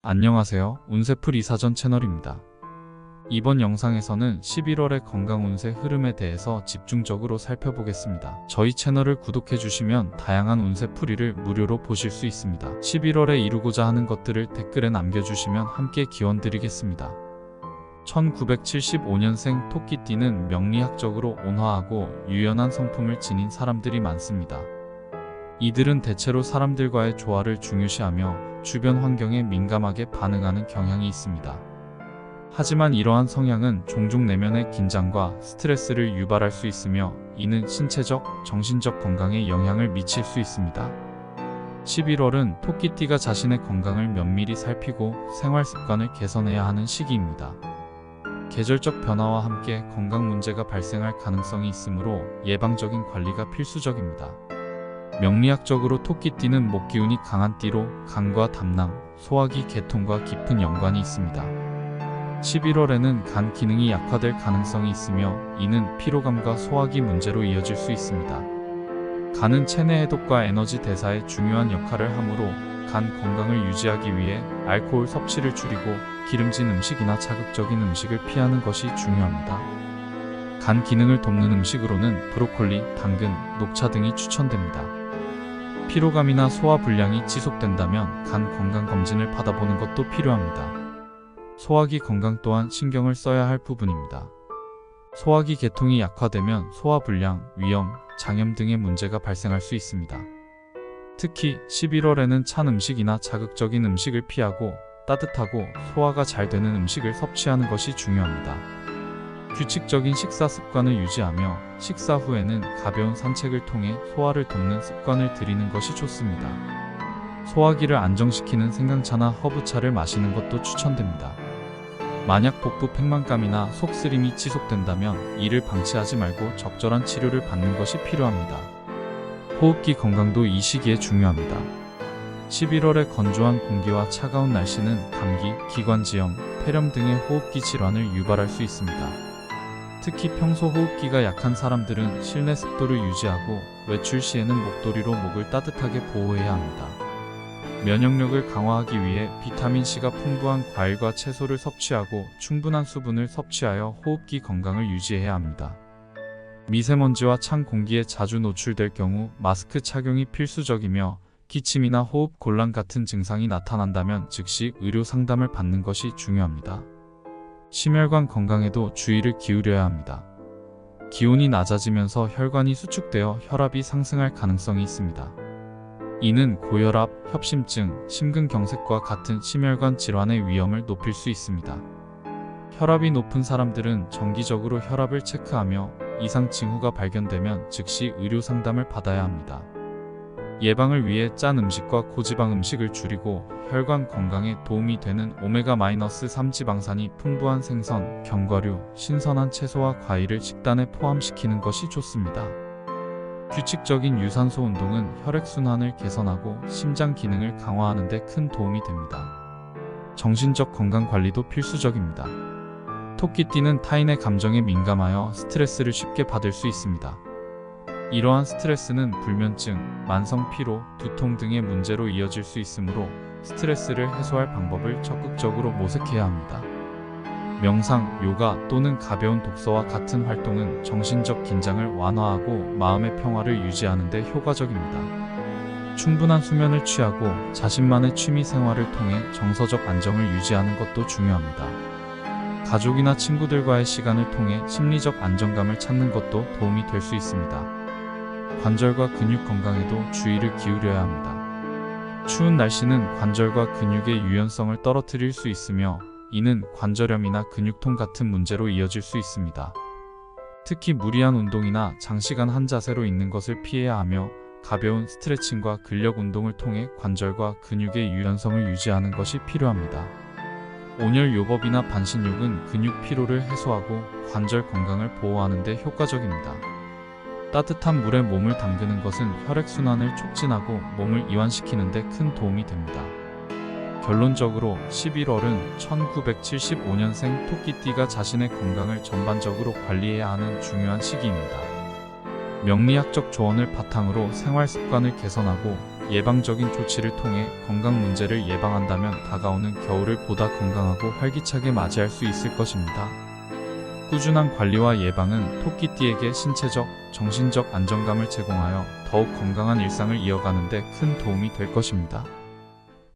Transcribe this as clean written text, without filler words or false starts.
안녕하세요. 운세풀 이사전 채널입니다. 이번 영상에서는 11월의 건강 운세 흐름에 대해서 집중적으로 살펴보겠습니다. 저희 채널을 구독해주시면 다양한 운세풀이를 무료로 보실 수 있습니다. 11월에 이루고자 하는 것들을 댓글에 남겨주시면 함께 기원드리겠습니다. 1975년생 토끼띠는 명리학적으로 온화하고 유연한 성품을 지닌 사람들이 많습니다. 이들은 대체로 사람들과의 조화를 중요시하며 주변 환경에 민감하게 반응하는 경향이 있습니다. 하지만 이러한 성향은 종종 내면의 긴장과 스트레스를 유발할 수 있으며 이는 신체적, 정신적 건강에 영향을 미칠 수 있습니다. 11월은 토끼띠가 자신의 건강을 면밀히 살피고 생활 습관을 개선해야 하는 시기입니다. 계절적 변화와 함께 건강 문제가 발생할 가능성이 있으므로 예방적인 관리가 필수적입니다. 명리학적으로 토끼띠는 목기운이 강한 띠로 간과 담낭, 소화기 계통과 깊은 연관이 있습니다. 11월에는 간 기능이 약화될 가능성이 있으며 이는 피로감과 소화기 문제로 이어질 수 있습니다. 간은 체내 해독과 에너지 대사에 중요한 역할을 하므로 간 건강을 유지하기 위해 알코올 섭취를 줄이고 기름진 음식이나 자극적인 음식을 피하는 것이 중요합니다. 간 기능을 돕는 음식으로는 브로콜리, 당근, 녹차 등이 추천됩니다. 피로감이나 소화 불량이 지속된다면 간 건강검진을 받아보는 것도 필요합니다. 소화기 건강 또한 신경을 써야 할 부분입니다. 소화기 계통이 약화되면 소화불량, 위염, 장염 등의 문제가 발생할 수 있습니다. 특히 11월에는 찬 음식이나 자극적인 음식을 피하고 따뜻하고 소화가 잘 되는 음식을 섭취하는 것이 중요합니다. 규칙적인 식사 습관을 유지하며 식사 후에는 가벼운 산책을 통해 소화를 돕는 습관을 들이는 것이 좋습니다. 소화기를 안정시키는 생강차나 허브차를 마시는 것도 추천됩니다. 만약 복부 팽만감이나 속쓰림이 지속된다면 이를 방치하지 말고 적절한 치료를 받는 것이 필요합니다. 호흡기 건강도 이 시기에 중요합니다. 11월의 건조한 공기와 차가운 날씨는 감기, 기관지염, 폐렴 등의 호흡기 질환을 유발할 수 있습니다. 특히 평소 호흡기가 약한 사람들은 실내 습도를 유지하고 외출 시에는 목도리로 목을 따뜻하게 보호해야 합니다. 면역력을 강화하기 위해 비타민C가 풍부한 과일과 채소를 섭취하고 충분한 수분을 섭취하여 호흡기 건강을 유지해야 합니다. 미세먼지와 찬 공기에 자주 노출될 경우 마스크 착용이 필수적이며 기침이나 호흡 곤란 같은 증상이 나타난다면 즉시 의료 상담을 받는 것이 중요합니다. 심혈관 건강에도 주의를 기울여야 합니다. 기온이 낮아지면서 혈관이 수축되어 혈압이 상승할 가능성이 있습니다. 이는 고혈압, 협심증, 심근경색과 같은 심혈관 질환의 위험을 높일 수 있습니다. 혈압이 높은 사람들은 정기적으로 혈압을 체크하며 이상 징후가 발견되면 즉시 의료 상담을 받아야 합니다. 예방을 위해 짠 음식과 고지방 음식을 줄이고 혈관 건강에 도움이 되는 오메가-3 지방산이 풍부한 생선, 견과류, 신선한 채소와 과일을 식단에 포함시키는 것이 좋습니다. 규칙적인 유산소 운동은 혈액순환을 개선하고 심장 기능을 강화하는 데 큰 도움이 됩니다. 정신적 건강 관리도 필수적입니다. 토끼띠는 타인의 감정에 민감하여 스트레스를 쉽게 받을 수 있습니다. 이러한 스트레스는 불면증, 만성 피로, 두통 등의 문제로 이어질 수 있으므로 스트레스를 해소할 방법을 적극적으로 모색해야 합니다. 명상, 요가 또는 가벼운 독서와 같은 활동은 정신적 긴장을 완화하고 마음의 평화를 유지하는 데 효과적입니다. 충분한 수면을 취하고 자신만의 취미 생활을 통해 정서적 안정을 유지하는 것도 중요합니다. 가족이나 친구들과의 시간을 통해 심리적 안정감을 찾는 것도 도움이 될 수 있습니다. 관절과 근육 건강에도 주의를 기울여야 합니다. 추운 날씨는 관절과 근육의 유연성을 떨어뜨릴 수 있으며 이는 관절염이나 근육통 같은 문제로 이어질 수 있습니다. 특히 무리한 운동이나 장시간 한 자세로 있는 것을 피해야 하며 가벼운 스트레칭과 근력 운동을 통해 관절과 근육의 유연성을 유지하는 것이 필요합니다. 온열 요법이나 반신욕은 근육 피로를 해소하고 관절 건강을 보호하는 데 효과적입니다. 따뜻한 물에 몸을 담그는 것은 혈액순환을 촉진하고 몸을 이완시키는 데 큰 도움이 됩니다. 결론적으로 11월은 1975년생 토끼띠가 자신의 건강을 전반적으로 관리해야 하는 중요한 시기입니다. 명리학적 조언을 바탕으로 생활 습관을 개선하고 예방적인 조치를 통해 건강 문제를 예방한다면 다가오는 겨울을 보다 건강하고 활기차게 맞이할 수 있을 것입니다. 꾸준한 관리와 예방은 토끼띠에게 신체적, 정신적 안정감을 제공하여 더욱 건강한 일상을 이어가는 데 큰 도움이 될 것입니다.